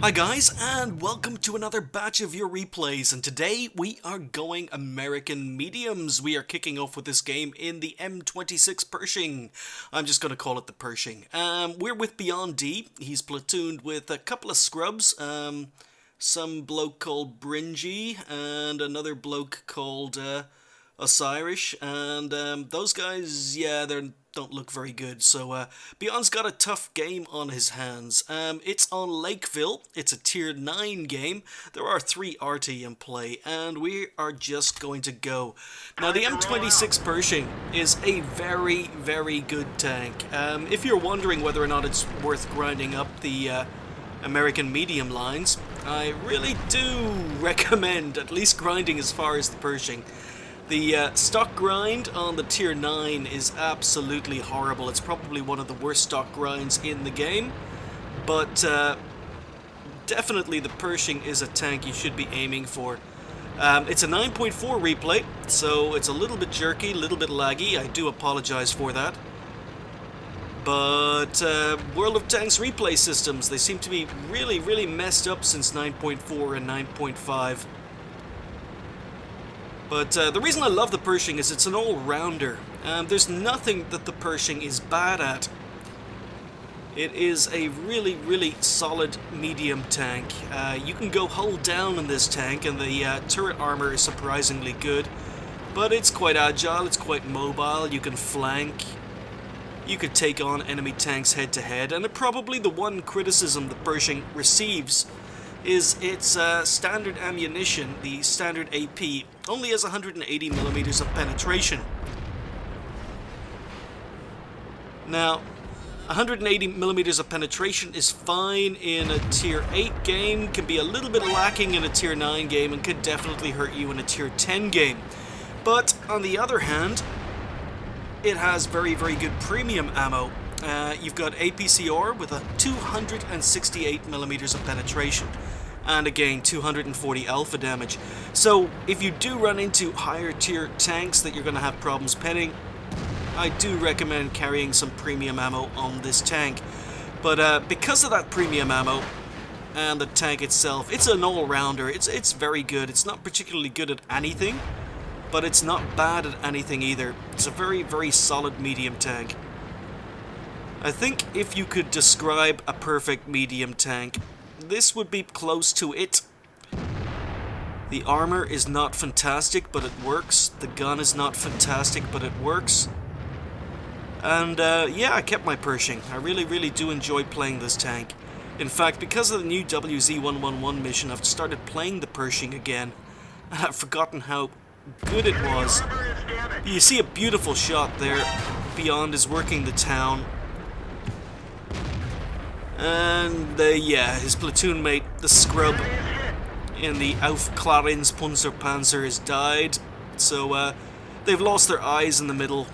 Hi guys, and welcome to another batch of your replays, and today we are going American mediums. We are kicking off with this game in the M26 Pershing. I'm just going to call it the Pershing. We're with Beyond D. He's platooned with a couple of scrubs, some bloke called Bringy, and another bloke called Osiris, and those guys, yeah, they don't look very good. So Beyond's got a tough game on his hands. It's on Lakeville. It's a tier 9 game. There are 3 RT in play, and we are just going to go. Now, the M26 Pershing is a very, very good tank. If you're wondering whether or not it's worth grinding up the American medium lines, I really do recommend at least grinding as far as the Pershing. The stock grind on the tier 9 is absolutely horrible. It's probably one of the worst stock grinds in the game, but definitely the Pershing is a tank you should be aiming for. It's a 9.4 replay, so it's a little bit jerky, a little bit laggy. I do apologize for that. But World of Tanks replay systems, they seem to be really, really messed up since 9.4 and 9.5. But the reason I love the Pershing is it's an all-rounder. There's nothing that the Pershing is bad at. It is a really, really solid medium tank. You can go hull down in this tank, and the turret armor is surprisingly good. But it's quite agile, it's quite mobile, you can flank. You could take on enemy tanks head-to-head, and probably the one criticism the Pershing receives is its standard ammunition, the standard AP, only has 180mm of penetration. Now, 180mm of penetration is fine in a tier 8 game, can be a little bit lacking in a tier 9 game, and could definitely hurt you in a tier 10 game. But, on the other hand, it has very, very good premium ammo. You've got APCR with a 268mm of penetration, and again 240 alpha damage. So if you do run into higher tier tanks that you're going to have problems penning, I do recommend carrying some premium ammo on this tank. But because of that premium ammo and the tank itself, it's an all-rounder. It's very good. It's not particularly good at anything, but it's not bad at anything either. It's a very, very solid medium tank. I think if you could describe a perfect medium tank, this would be close to it. The armor is not fantastic, but it works. The gun is not fantastic, but it works. And yeah, I kept my Pershing. I really, really do enjoy playing this tank. In fact, because of the new WZ-111 mission, I've started playing the Pershing again, and I've forgotten how good it was. You see a beautiful shot there. Beyond is working the town. And yeah, his platoon mate, the scrub in the Auf Clarins Panzer has died. So they've lost their eyes in the middle.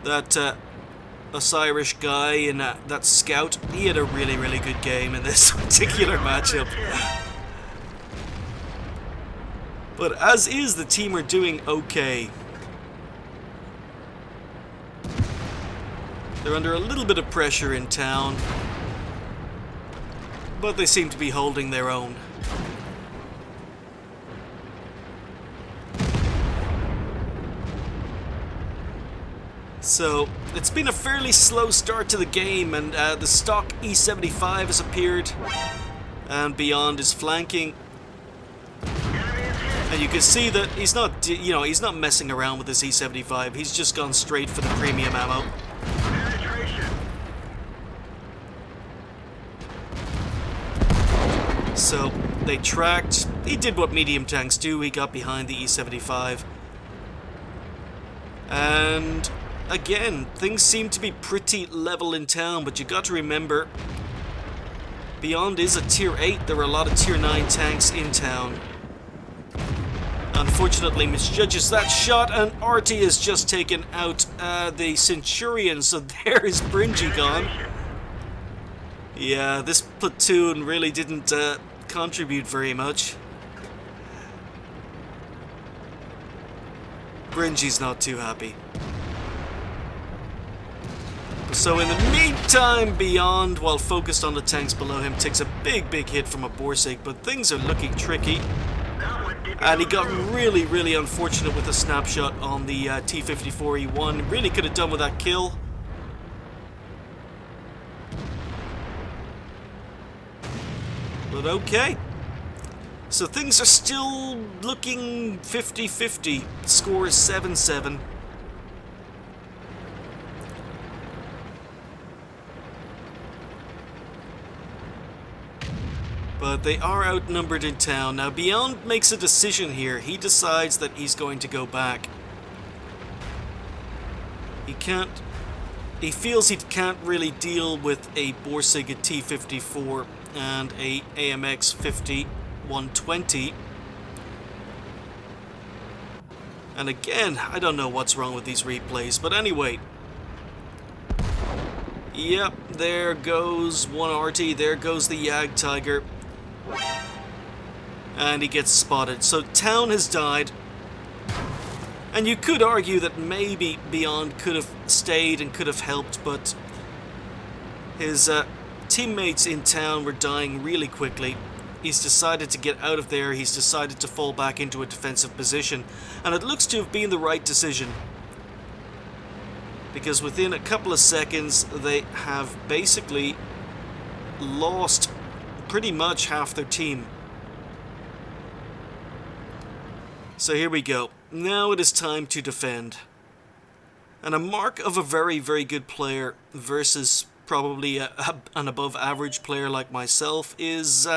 That Osiris guy in that scout, he had a really, really good game in this particular matchup. But as is, the team are doing okay. They're under a little bit of pressure in town, but they seem to be holding their own. So, it's been a fairly slow start to the game, and the stock E75 has appeared, and Beyond is flanking. And you can see that he's not, he's not messing around with this E75. He's just gone straight for the premium ammo. So, they tracked. He did what medium tanks do. He got behind the E75. And again, things seem to be pretty level in town, but you got to remember, Beyond is a tier 8. There are a lot of tier 9 tanks in town. Unfortunately, misjudges that shot, and Artie has just taken out the Centurion, so there is Bringy gone. Yeah, this platoon really didn't contribute very much. Bringy's not too happy. So in the meantime, Beyond, while focused on the tanks below him, takes a big hit from a Borsig, but things are looking tricky. And he got really unfortunate with a snapshot on the T-54E1. Really could have done with that kill. But okay. So things are still looking 50-50. Score is 7-7. But they are outnumbered in town. Now Beyond makes a decision here. He decides that he's going to go back. He feels he can't really deal with a Borsig T-54 and a AMX 50-120. And again, I don't know what's wrong with these replays, but anyway. Yep, there goes one RT, there goes the Yag Tiger. And he gets spotted. So town has died. And you could argue that maybe Beyond could have stayed and could have helped, but his teammates in town were dying really quickly. He's decided to get out of there. He's decided to fall back into a defensive position. And it looks to have been the right decision. Because within a couple of seconds, they have basically lost pretty much half their team. So here we go. Now it is time to defend. And a mark of a very good player versus probably an above average player like myself is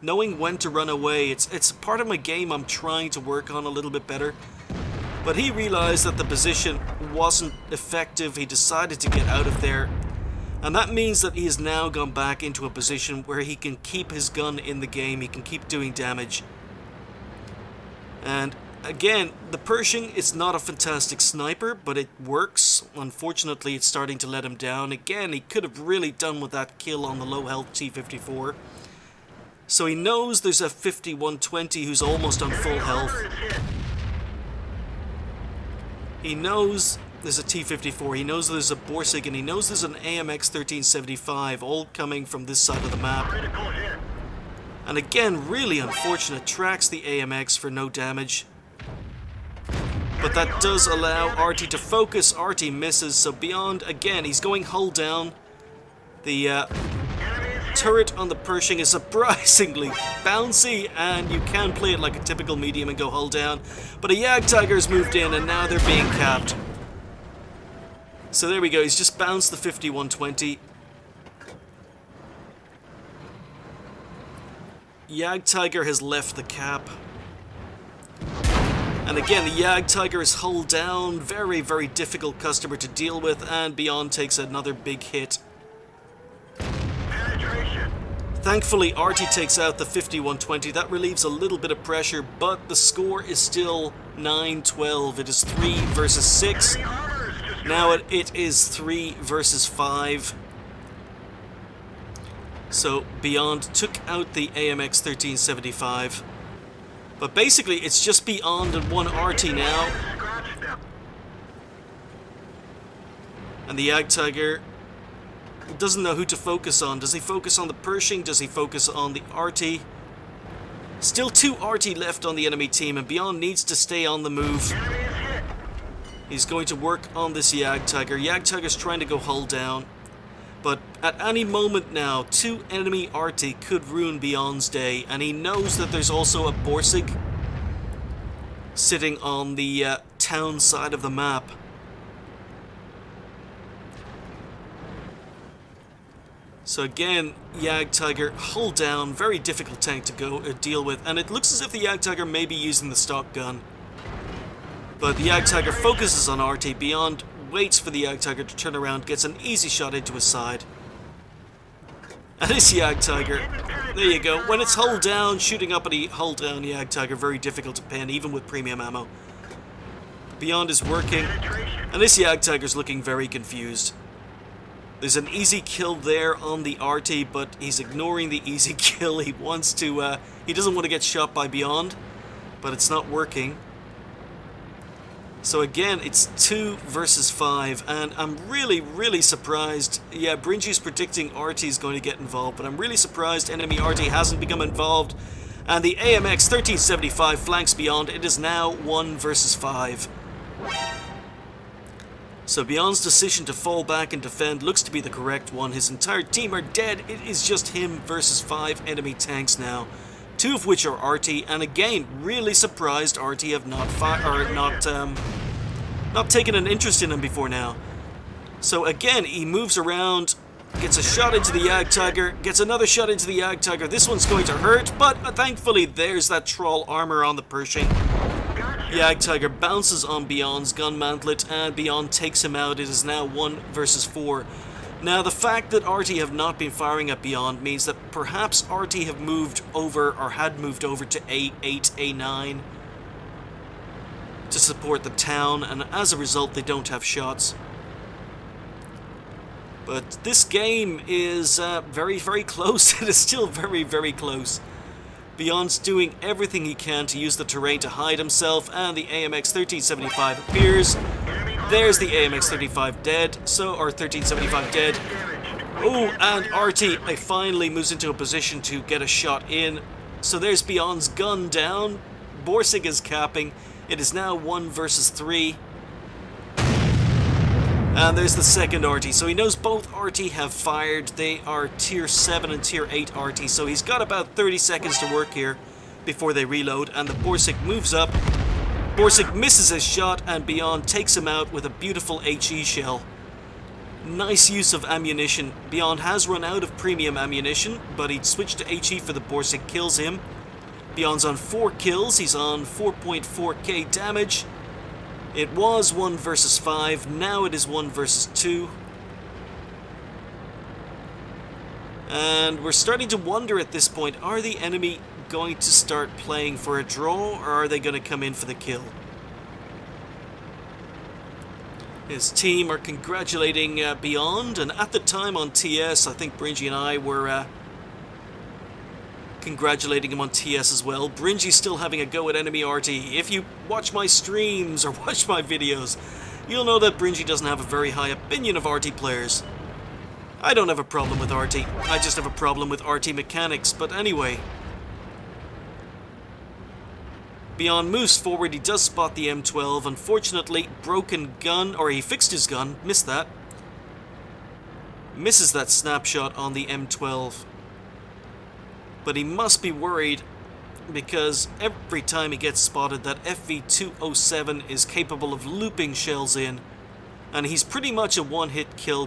knowing when to run away. It's part of my game I'm trying to work on a little bit better. But he realized that the position wasn't effective. He decided to get out of there. And that means that he has now gone back into a position where he can keep his gun in the game. He can keep doing damage. And again, the Pershing is not a fantastic sniper, but it works. Unfortunately, it's starting to let him down. Again, he could have really done with that kill on the low health T-54. So he knows there's a 50-120 who's almost on full health. He knows there's a T-54, he knows there's a Borsig, and he knows there's an AMX 1375, all coming from this side of the map. And again, really unfortunate, tracks the AMX for no damage. But that does allow Artie to focus. Artie misses, so Beyond, again, he's going hull down. The turret on the Pershing is surprisingly bouncy, and you can play it like a typical medium and go hull down. But a Yag Tiger's moved in, and now they're being capped. So there we go, he's just bounced the 50-120. Yag Tiger has left the cap. And again, the Yag Tiger is hull down. Very difficult customer to deal with, and Beyond takes another big hit. Thankfully, Artie takes out the 50-120. That relieves a little bit of pressure, but the score is still 9-12. It is 3 versus 6. Now it is 3 versus 5. So Beyond took out the AMX 1375. But basically, it's just Beyond and one RT now. And the Yag Tiger doesn't know who to focus on. Does he focus on the Pershing? Does he focus on the RT? Still 2 RT left on the enemy team, and Beyond needs to stay on the move. He's going to work on this Yag Tiger. Yag Tiger's trying to go hull down. But at any moment now, 2 enemy RT could ruin Beyond's day, and he knows that there's also a Borsig sitting on the town side of the map. So again, Yag Tiger hull down, very difficult tank to go deal with, and it looks as if the Yag Tiger may be using the stock gun. But the Yag Tiger focuses on RT. Beyond waits for the Yag Tiger to turn around, gets an easy shot into his side. And this Yag Tiger, there you go. When it's hull down, shooting up at a hull down Yag Tiger, very difficult to pin, even with premium ammo. Beyond is working, and this Yag Tiger's looking very confused. There's an easy kill there on the RT, but he's ignoring the easy kill. He wants to, he doesn't want to get shot by Beyond, but it's not working. So again, it's 2 versus 5, and I'm really surprised. Yeah, Bringy's predicting RT is going to get involved, but I'm really surprised enemy RT hasn't become involved. And the AMX 1375 flanks beyond. It is now 1 versus 5. So Beyond's decision to fall back and defend looks to be the correct one. His entire team are dead. It is just him versus 5 enemy tanks now. 2 of which are RT, and again, really surprised RT have not taken an interest in him before now. So again, he moves around, gets a shot into the Jagdtiger, gets another shot into the Jagdtiger. This one's going to hurt, but thankfully there's that troll armor on the Pershing. Jagdtiger bounces on Beyond's gun mantlet, and Beyond takes him out. It is now 1 versus 4. Now, the fact that RT have not been firing at Beyond means that perhaps RT have moved over, or had moved over to A8, A9 to support the town, and as a result they don't have shots. But this game is very close. It is still very close. Beyond's doing everything he can to use the terrain to hide himself, and the AMX 1375 appears. There's the AMX 35 dead, or 1375 dead. Oh, and RT finally moves into a position to get a shot in. So there's Beyond's gun down. Borsig is capping. It is now 1 versus 3. And there's the second RT. So he knows both RT have fired. They are tier 7 and tier 8 RT. So he's got about 30 seconds to work here before they reload. And the Borsig moves up. Borsig misses his shot, and Beyond takes him out with a beautiful HE shell. Nice use of ammunition. Beyond has run out of premium ammunition, but he'd switched to HE for the Borsig, kills him. Beyond's on 4 kills. He's on 4.4k damage. It was 1 versus 5, now it is 1 versus 2. And we're starting to wonder at this point, are the enemy going to start playing for a draw, or are they going to come in for the kill? His team are congratulating Beyond, and at the time on TS, I think Bringy and I were congratulating him on TS as well. Bringy's still having a go at enemy RT. If you watch my streams or watch my videos, you'll know that Bringy doesn't have a very high opinion of RT players. I don't have a problem with RT. I just have a problem with RT mechanics, but anyway. Beyond moves forward. He does spot the M12. Unfortunately, broken gun, or he fixed his gun, missed that. Misses that snapshot on the M12. But he must be worried, because every time he gets spotted, that FV207 is capable of looping shells in, and he's pretty much a one-hit kill.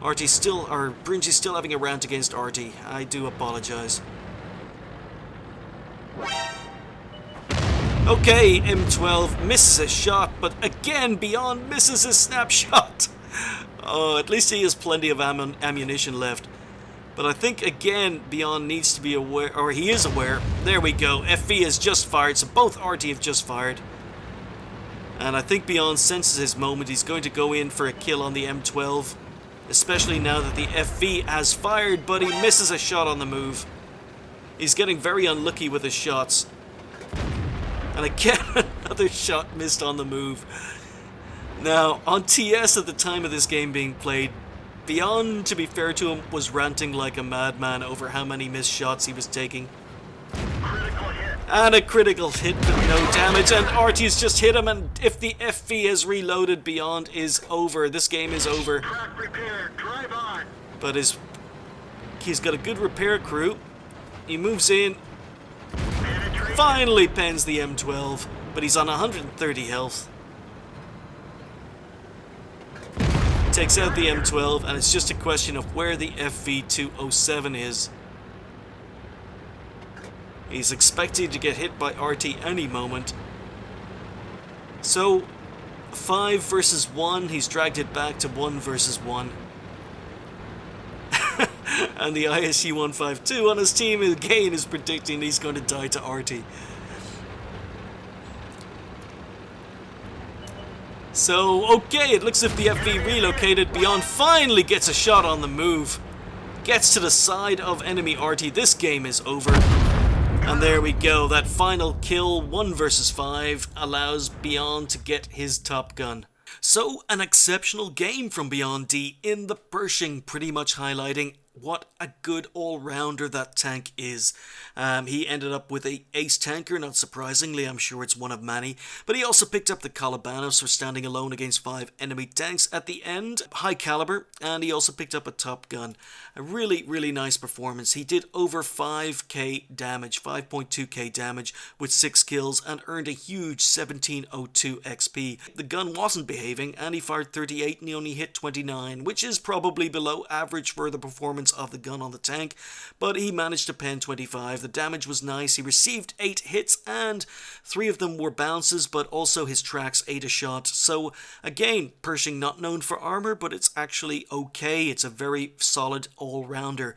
RT's still, or Bringy's still having a rant against RT. I do apologize. Okay, M12 misses a shot, but again Beyond misses his snapshot. Oh, at least he has plenty of ammunition left. But I think, again, Beyond needs to be aware, or he is aware. There we go. FV has just fired, so both RT have just fired. And I think Beyond senses his moment. He's going to go in for a kill on the M12. Especially now that the FV has fired, but he misses a shot on the move. He's getting very unlucky with his shots. And again, another shot missed on the move. Now, on TS at the time of this game being played, Beyond, to be fair to him, was ranting like a madman over how many missed shots he was taking. And a critical hit with no damage, and RT's just hit him, and if the FV is reloaded, Beyond is over. This game is over. But he's got a good repair crew. He moves in, finally pens the M12, but he's on 130 health. Takes out the M12, and it's just a question of where the FV207 is. He's expected to get hit by RT any moment. So, 5 versus 1, he's dragged it back to 1 versus 1. And the ISU-152 on his team again is predicting he's going to die to RT. So, okay, it looks as if the FV relocated. Beyond finally gets a shot on the move. Gets to the side of enemy RT. This game is over. And there we go, that final kill, 1 versus 5, allows Beyond to get his Top Gun. So, an exceptional game from Beyond D in the Pershing, pretty much highlighting what a good all-rounder that tank is. He ended up with a ace tanker, not surprisingly, I'm sure it's one of many, but he also picked up the Colibanos for standing alone against 5 enemy tanks at the end, high caliber, and he also picked up a Top Gun. A really, really nice performance. He did over 5k damage, 5.2k damage with 6 kills and earned a huge 1702 XP. The gun wasn't behaving and he fired 38 and he only hit 29, which is probably below average for the performance of the gun on the tank, but he managed to pen 25. The damage was nice. He received 8 hits and 3 of them were bounces, but also his tracks ate a shot. So again, Pershing not known for armor, but it's actually okay. It's a very solid all-rounder.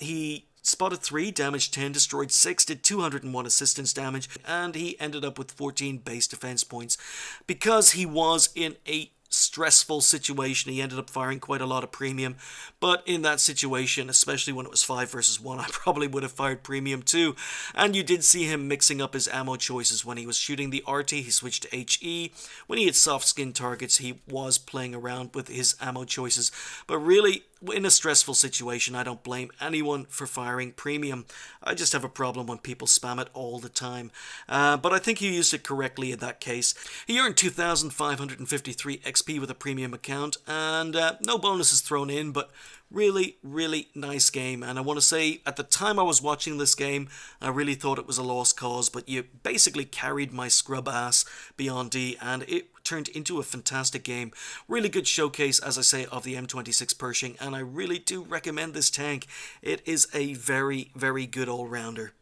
He spotted 3, damaged 10, destroyed 6, did 201 assistance damage, and he ended up with 14 base defense points. Because he was in a stressful situation, he ended up firing quite a lot of premium, but in that situation, especially when it was 5 versus 1, I probably would have fired premium too. And you did see him mixing up his ammo choices. When he was shooting the RT, he switched to HE. When he had soft skin targets, he was playing around with his ammo choices. But really, in a stressful situation, I don't blame anyone for firing premium. I just have a problem when people spam it all the time. But I think he used it correctly in that case. He earned 2,553 XP with a premium account, and no bonuses thrown in, but really, really nice game. And I want to say, at the time I was watching this game, I really thought it was a lost cause, but you basically carried my scrub ass Beyond D, and it turned into a fantastic game. Really good showcase, as I say, of the M26 Pershing, and I really do recommend this tank. It is a very, very good all-rounder.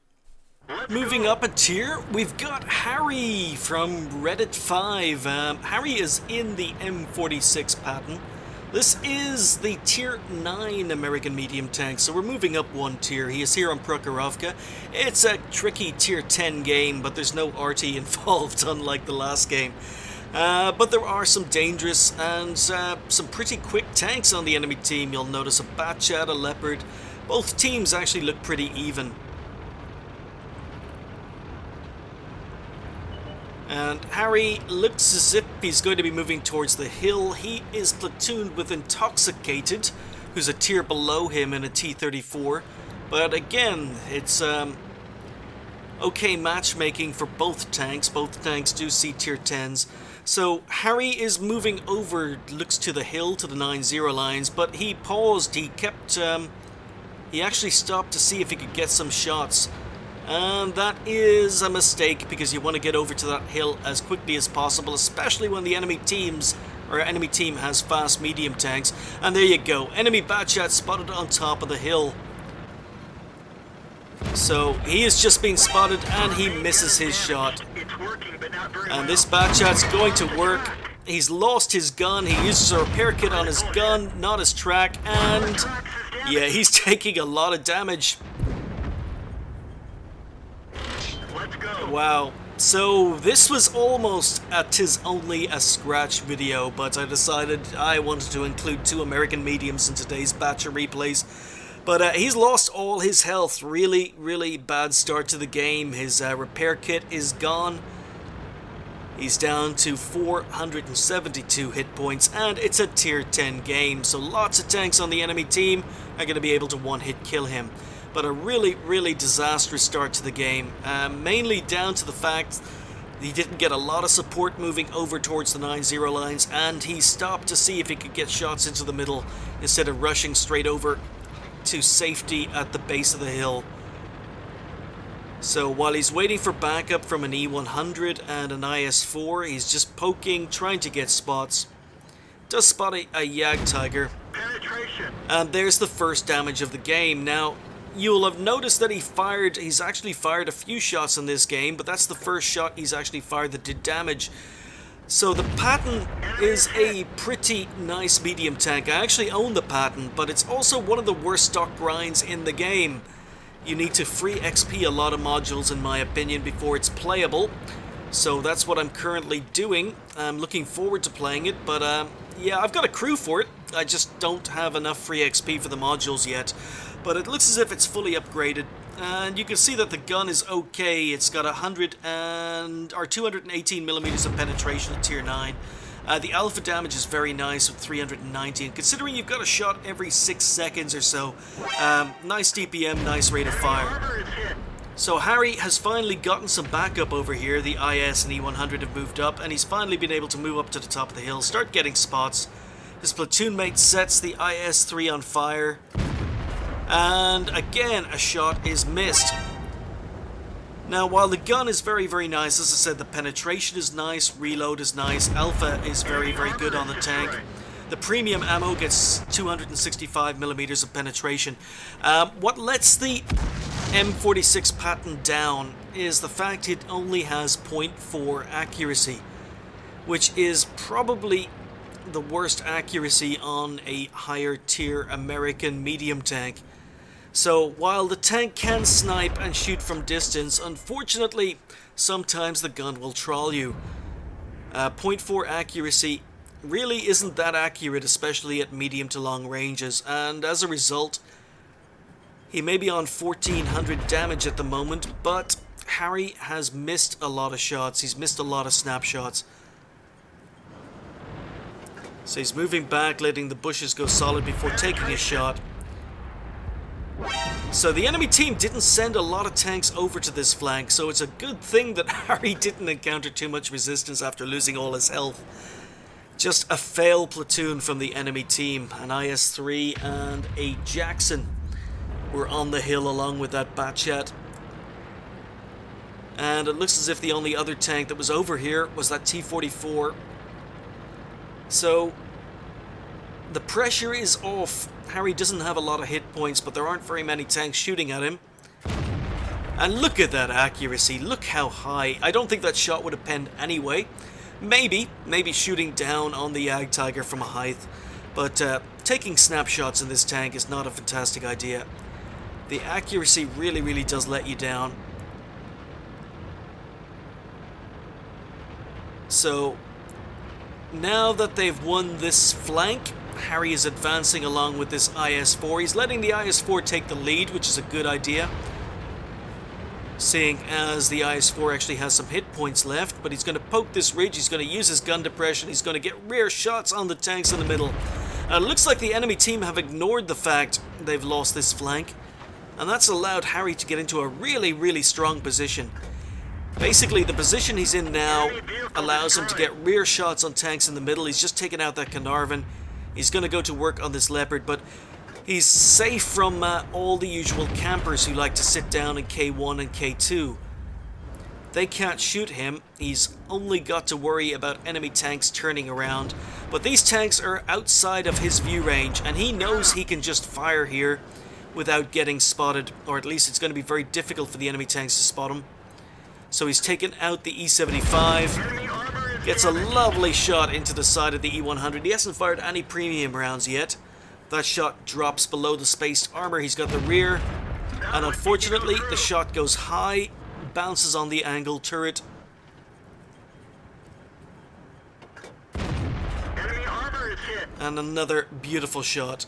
Moving up a tier, we've got Harry from Reddit 5. Harry is in the M46 Patton. This is the Tier 9 American medium tank, so we're moving up 1 tier. He is here on Prokhorovka. It's a tricky Tier 10 game, but there's no RT involved, unlike the last game. But there are some dangerous and some pretty quick tanks on the enemy team. You'll notice a Batchat, a Leopard. Both teams actually look pretty even. And Harry looks as if he's going to be moving towards the hill. He is platooned with Intoxicated, who's a tier below him in a T-34. But again, it's okay matchmaking for both tanks. Both tanks do see tier 10s. So Harry is moving over, looks to the hill, to the 9-0 lines, but he paused. He kept, he actually stopped to see if he could get some shots. And that is a mistake, because you want to get over to that hill as quickly as possible, especially when the enemy team has fast medium tanks. And there you go, enemy Batchat spotted on top of the hill. So he has just been spotted and he misses his shot. And this Batchat's going to work. He's lost his gun. He uses a repair kit on his gun, not his track, and yeah, he's taking a lot of damage. Wow. So this was almost a "'tis only a scratch" video, but I decided I wanted to include 2 American mediums in today's batch of replays. But he's lost all his health. Really, really bad start to the game. His repair kit is gone. He's down to 472 hit points, and it's a tier 10 game, so lots of tanks on the enemy team are going to be able to one-hit kill him. But a really, really disastrous start to the game, mainly down to the fact he didn't get a lot of support moving over towards the 9-0 lines, and he stopped to see if he could get shots into the middle instead of rushing straight over to safety at the base of the hill. So while he's waiting for backup from an E100 and an IS-4, he's just poking, trying to get spots. Does spot a Jagdtiger. And there's the first damage of the game. Now, you'll have noticed that he's actually fired a few shots in this game, but that's the first shot he's actually fired that did damage. So the Patton is a pretty nice medium tank. I actually own the Patton, but it's also one of the worst stock grinds in the game. You need to free XP a lot of modules, in my opinion, before it's playable. So that's what I'm currently doing. I'm looking forward to playing it, but yeah, I've got a crew for it. I just don't have enough free XP for the modules yet. but it looks as if it's fully upgraded. And you can see that the gun is okay. It's got 218 millimeters of penetration at tier 9. The alpha damage is very nice with 390, and considering you've got a shot every 6 seconds or so, nice DPM, nice rate of fire. So Harry has finally gotten some backup over here. The IS and E100 have moved up, and he's finally been able to move up to the top of the hill, start getting spots. His platoon mate sets the IS-3 on fire, and again a shot is missed. Now, while the gun is very, very nice, as I said, the penetration is nice, reload is nice, alpha is very, very good on the tank. The premium ammo gets 265 millimeters of penetration. What lets the M46 Patton down is the fact it only has 0.4 accuracy, which is probably the worst accuracy on a higher tier American medium tank. So while the tank can snipe and shoot from distance, unfortunately sometimes the gun will troll you. 0.4 accuracy really isn't that accurate, especially at medium to long ranges, and as a result he may be on 1400 damage at the moment, but Harry has missed a lot of shots. He's missed a lot of snapshots. So he's moving back, letting the bushes go solid before taking a shot. So the enemy team didn't send a lot of tanks over to this flank, so it's a good thing that Harry didn't encounter too much resistance after losing all his health. Just a fail platoon from the enemy team. An IS-3 and a Jackson were on the hill along with that Batchat. And it looks as if the only other tank that was over here was that T-44. So the pressure is off. Harry doesn't have a lot of hit points, but there aren't very many tanks shooting at him. And look at that accuracy. Look how high. I don't think that shot would have penned anyway. Maybe shooting down on the Ag Tiger from a height. But taking snapshots in this tank is not a fantastic idea. The accuracy really, really does let you down. So now that they've won this flank, Harry is advancing along with this IS-4. He's letting the IS-4 take the lead, which is a good idea, seeing as the IS-4 actually has some hit points left. But he's going to poke this ridge, he's going to use his gun depression, he's going to get rear shots on the tanks in the middle. And it looks like the enemy team have ignored the fact they've lost this flank, and that's allowed Harry to get into a really, really strong position. Basically, the position he's in now allows him to get rear shots on tanks in the middle. He's just taken out that Carnarvon. He's going to go to work on this Leopard, but he's safe from all the usual campers who like to sit down in K1 and K2. They can't shoot him. He's only got to worry about enemy tanks turning around. But these tanks are outside of his view range, and he knows he can just fire here without getting spotted, or at least it's going to be very difficult for the enemy tanks to spot him. So he's taken out the E75, gets a lovely shot into the side of the E100. He hasn't fired any premium rounds yet. That shot drops below the spaced armor. He's got the rear, and unfortunately the shot goes high, bounces on the angle turret. And another beautiful shot.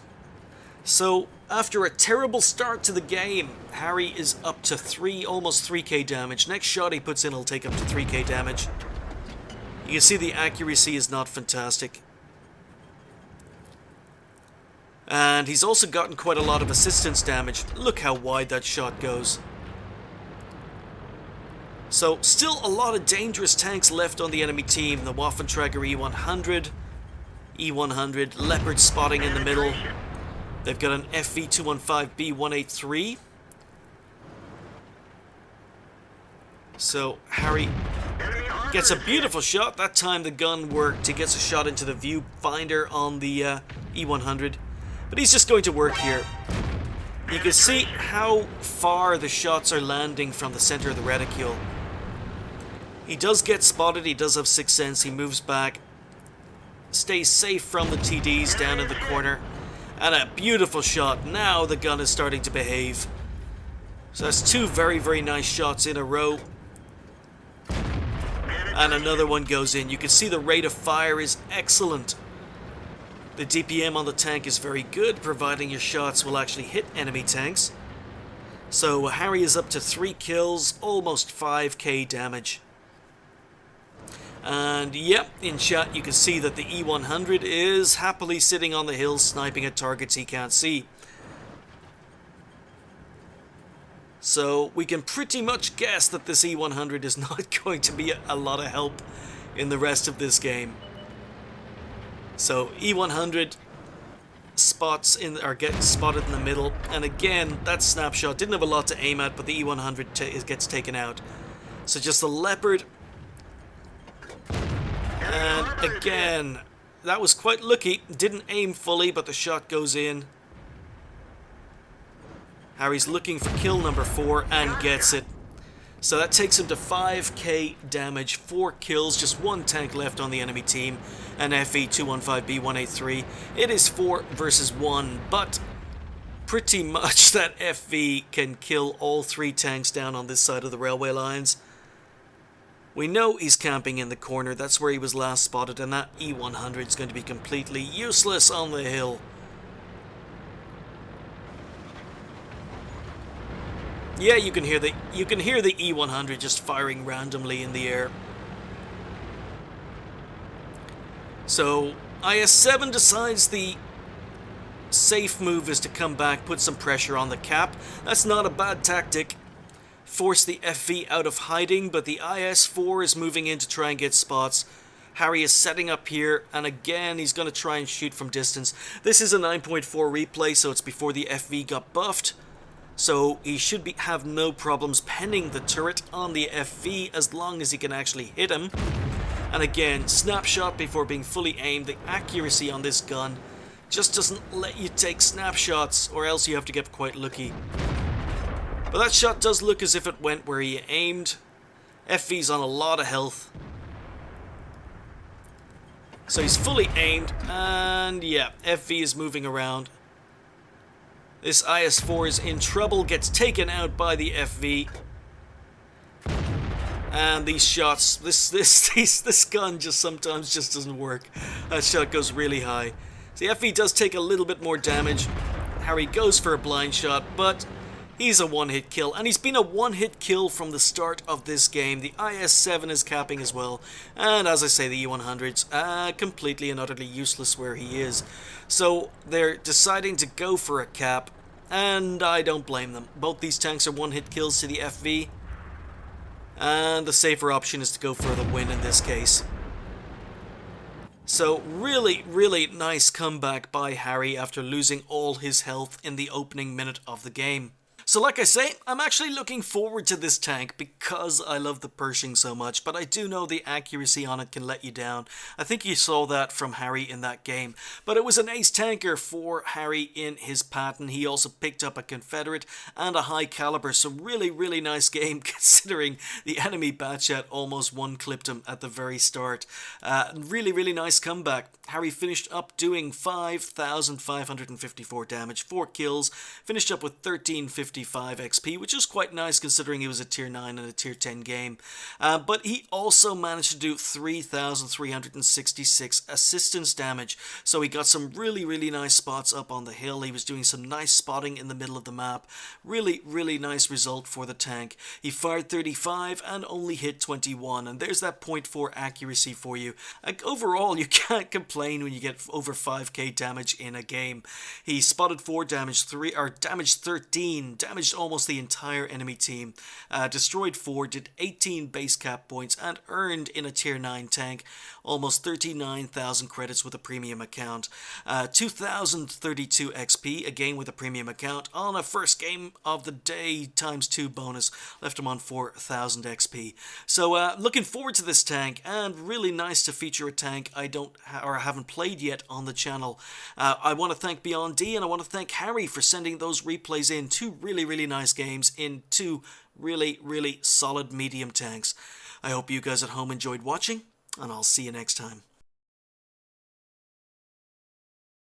So after a terrible start to the game, Harry is up to almost 3k damage. Next shot he puts in will take up to 3k damage. You can see the accuracy is not fantastic. And he's also gotten quite a lot of assistance damage. Look how wide that shot goes. So still a lot of dangerous tanks left on the enemy team. The Waffenträger E100, Leopard spotting in the middle. They've got an FV215B183. So Harry gets a beautiful shot. That time the gun worked. He gets a shot into the viewfinder on the E100. But he's just going to work here. You can see how far the shots are landing from the center of the reticule. He does get spotted. He does have sixth sense. He moves back. Stays safe from the TDs down in the corner. And a beautiful shot. Now the gun is starting to behave. So that's two very, very nice shots in a row. And another one goes in. You can see the rate of fire is excellent. The DPM on the tank is very good, providing your shots will actually hit enemy tanks. So Harry is up to 3 kills, almost 5k damage. And yep, in chat you can see that the E100 is happily sitting on the hill sniping at targets he can't see. So we can pretty much guess that this E100 is not going to be a lot of help in the rest of this game. So E100 gets spotted in the middle, and again that snapshot didn't have a lot to aim at, but the E100 gets taken out. So just the Leopard, and again that was quite lucky, didn't aim fully but the shot goes in. Harry's looking for kill number 4 and gets it. So that takes him to 5k damage, 4 kills, just 1 tank left on the enemy team, and FV215B183. It is 4 versus 1, but pretty much that FV can kill all 3 tanks down on this side of the railway lines. We know he's camping in the corner, that's where he was last spotted, and that E100 is going to be completely useless on the hill. Yeah, you can hear the E100 just firing randomly in the air. So IS-7 decides the safe move is to come back, put some pressure on the cap. That's not a bad tactic. Force the FV out of hiding, but the IS-4 is moving in to try and get spots. Harry is setting up here, and again he's going to try and shoot from distance. This is a 9.4 replay, so it's before the FV got buffed. So he should have no problems penning the turret on the FV as long as he can actually hit him. And again, snapshot before being fully aimed. The accuracy on this gun just doesn't let you take snapshots, or else you have to get quite lucky. But that shot does look as if it went where he aimed. FV's on a lot of health. So he's fully aimed, and yeah, FV is moving around. This IS-4 is in trouble, gets taken out by the FV. And these shots, this gun just sometimes just doesn't work. That shot goes really high. So the FV does take a little bit more damage. Harry goes for a blind shot, but he's a one-hit kill, and he's been a one-hit kill from the start of this game. The IS-7 is capping as well, and as I say, the E-100's completely and utterly useless where he is. So they're deciding to go for a cap, and I don't blame them. Both these tanks are one-hit kills to the FV, and the safer option is to go for the win in this case. So really, really nice comeback by Harry after losing all his health in the opening minute of the game. So like I say, I'm actually looking forward to this tank because I love the Pershing so much, but I do know the accuracy on it can let you down. I think you saw that from Harry in that game. But it was an ace tanker for Harry in his Patton. He also picked up a Confederate and a high caliber, so really, really nice game considering the enemy Batchat almost one-clipped him at the very start. Really, really nice comeback. Harry finished up doing 5,554 damage, 4 kills, finished up with 1355 XP, which is quite nice considering he was a tier 9 and a tier 10 game. But he also managed to do 3,366 assistance damage, so he got some really, really nice spots up on the hill. He was doing some nice spotting in the middle of the map. Really, really nice result for the tank. He fired 35 and only hit 21, and there's that 0.4 accuracy for you. Like, overall, you can't complain when you get over 5k damage in a game. He spotted 4, damaged 13, damaged almost the entire enemy team, destroyed 4, did 18 base cap points, and earned in a tier 9 tank almost 39,000 credits with a premium account, 2,032 XP, again with a premium account, on a first game of the day ×2 bonus, left him on 4,000 XP. So looking forward to this tank, and really nice to feature a tank I haven't played yet on the channel. I want to thank Beyond D, and I want to thank Harry for sending those replays in. 2 really, really nice games in 2 really, really solid medium tanks. I hope you guys at home enjoyed watching, and I'll see you next time.